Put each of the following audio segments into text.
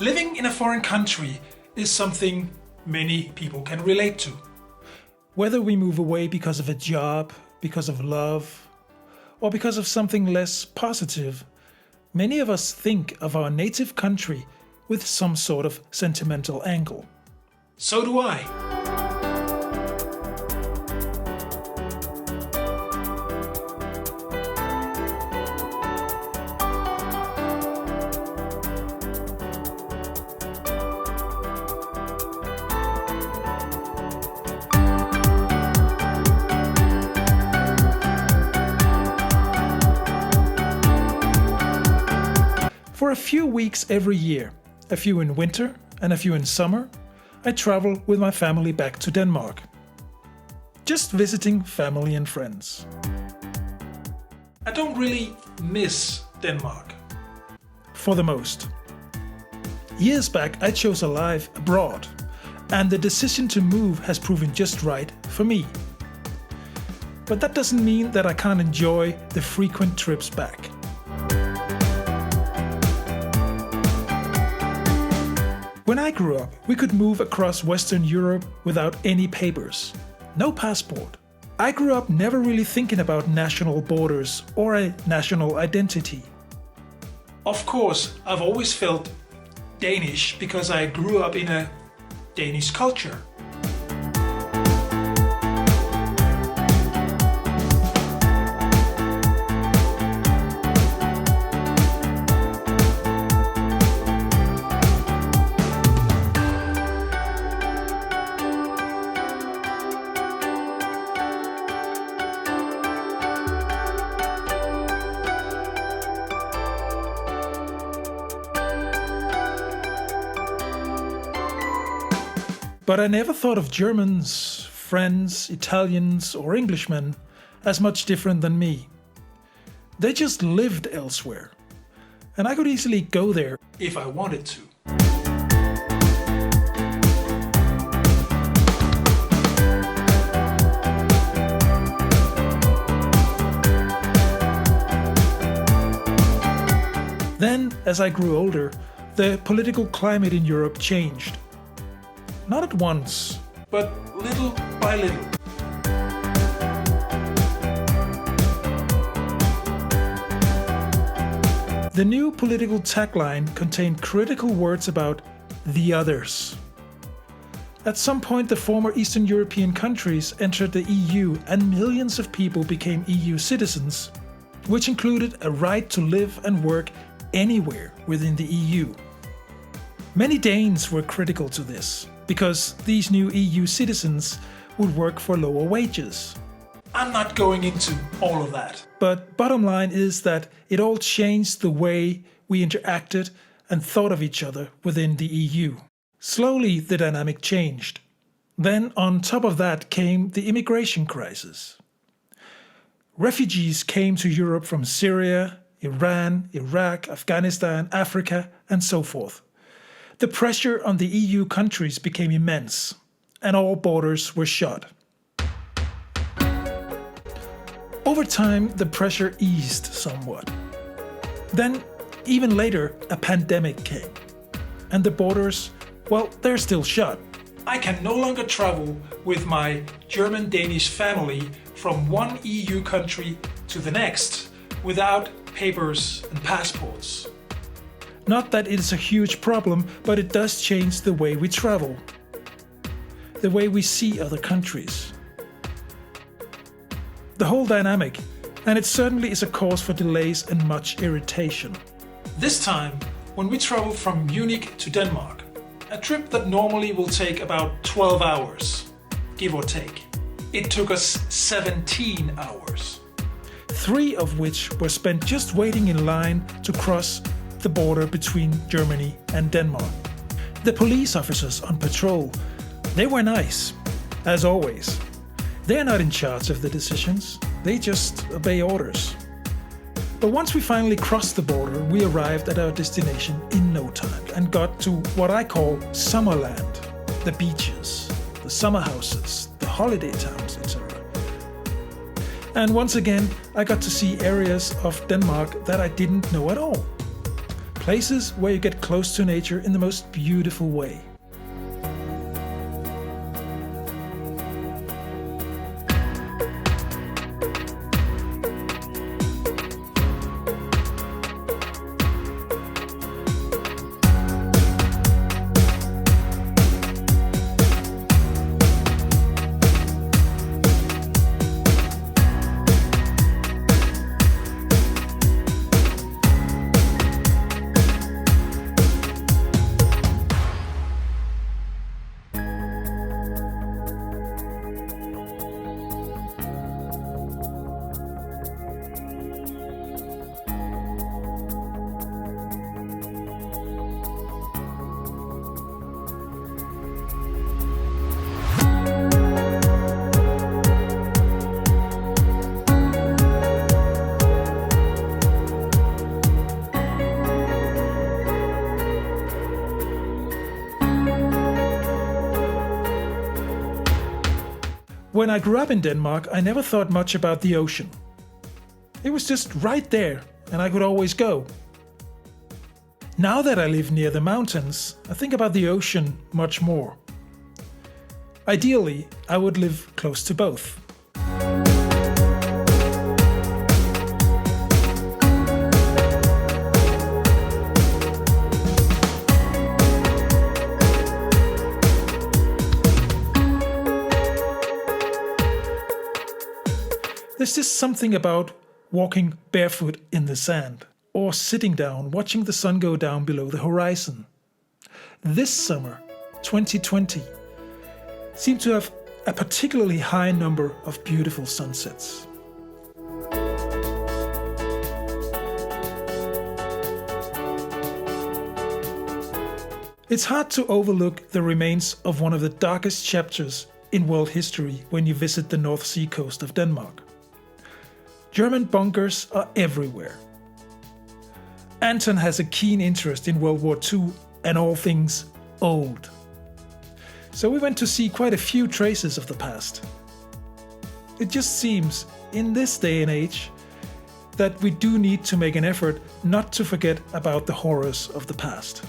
Living in a foreign country is something many people can relate to. Whether we move away because of a job, because of love, or because of something less positive, many of us think of our native country with some sort of sentimental angle. So do I. For a few weeks every year, a few in winter and a few in summer, I travel with my family back to Denmark. Just visiting family and friends. I don't really miss Denmark. For the most. Years back I chose a life abroad, and the decision to move has proven just right for me. But that doesn't mean that I can't enjoy the frequent trips back. When I grew up, we could move across Western Europe without any papers. No passport. I grew up never really thinking about national borders or a national identity. Of course, I've always felt Danish because I grew up in a Danish culture. But I never thought of Germans, French, Italians, or Englishmen as much different than me. They just lived elsewhere, and I could easily go there if I wanted to. Then, as I grew older, the political climate in Europe changed. Not at once, but little by little. The new political tagline contained critical words about the others. At some point, the former Eastern European countries entered the EU and millions of people became EU citizens, which included a right to live and work anywhere within the EU. Many Danes were critical to this, because these new EU citizens would work for lower wages. I'm not going into all of that. But bottom line is that it all changed the way we interacted and thought of each other within the EU. Slowly the dynamic changed. Then on top of that came the immigration crisis. Refugees came to Europe from Syria, Iran, Iraq, Afghanistan, Africa, and so forth. The pressure on the EU countries became immense, and all borders were shut. Over time, the pressure eased somewhat. Then, even later, a pandemic came, and the borders, well, they're still shut. I can no longer travel with my German-Danish family from one EU country to the next without papers and passports. Not that it is a huge problem, but it does change the way we travel, the way we see other countries. The whole dynamic, and it certainly is a cause for delays and much irritation. This time, when we travel from Munich to Denmark, a trip that normally will take about 12 hours, give or take, it took us 17 hours. 3 of which were spent just waiting in line to cross the border between Germany and Denmark. The police officers on patrol, they were nice, as always. They're not in charge of the decisions, they just obey orders. But once we finally crossed the border, we arrived at our destination in no time and got to what I call Summerland, the beaches, the summer houses, the holiday towns, etc. And once again, I got to see areas of Denmark that I didn't know at all. Places where you get close to nature in the most beautiful way. When I grew up in Denmark, I never thought much about the ocean. It was just right there, and I could always go. Now that I live near the mountains, I think about the ocean much more. Ideally, I would live close to both. There's just something about walking barefoot in the sand, or sitting down watching the sun go down below the horizon. This summer, 2020, seemed to have a particularly high number of beautiful sunsets. It's hard to overlook the remains of one of the darkest chapters in world history when you visit the North Sea coast of Denmark. German bunkers are everywhere. Anton has a keen interest in World War II and all things old. So we went to see quite a few traces of the past. It just seems, in this day and age, that we do need to make an effort not to forget about the horrors of the past.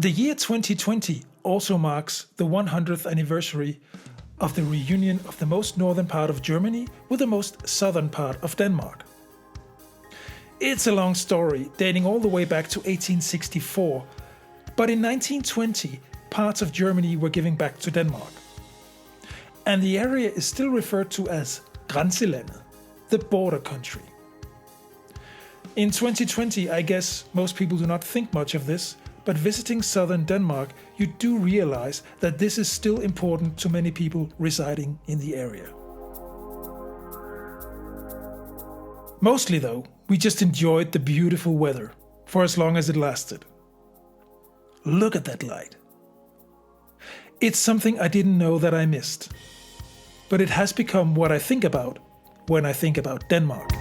The year 2020 also marks the 100th anniversary of the reunion of the most northern part of Germany with the most southern part of Denmark. It's a long story, dating all the way back to 1864, but in 1920, parts of Germany were given back to Denmark. And the area is still referred to as Grænselandet, the border country. In 2020, I guess most people do not think much of this, but visiting southern Denmark, you do realize that this is still important to many people residing in the area. Mostly though, we just enjoyed the beautiful weather for as long as it lasted. Look at that light. It's something I didn't know that I missed, but it has become what I think about when I think about Denmark.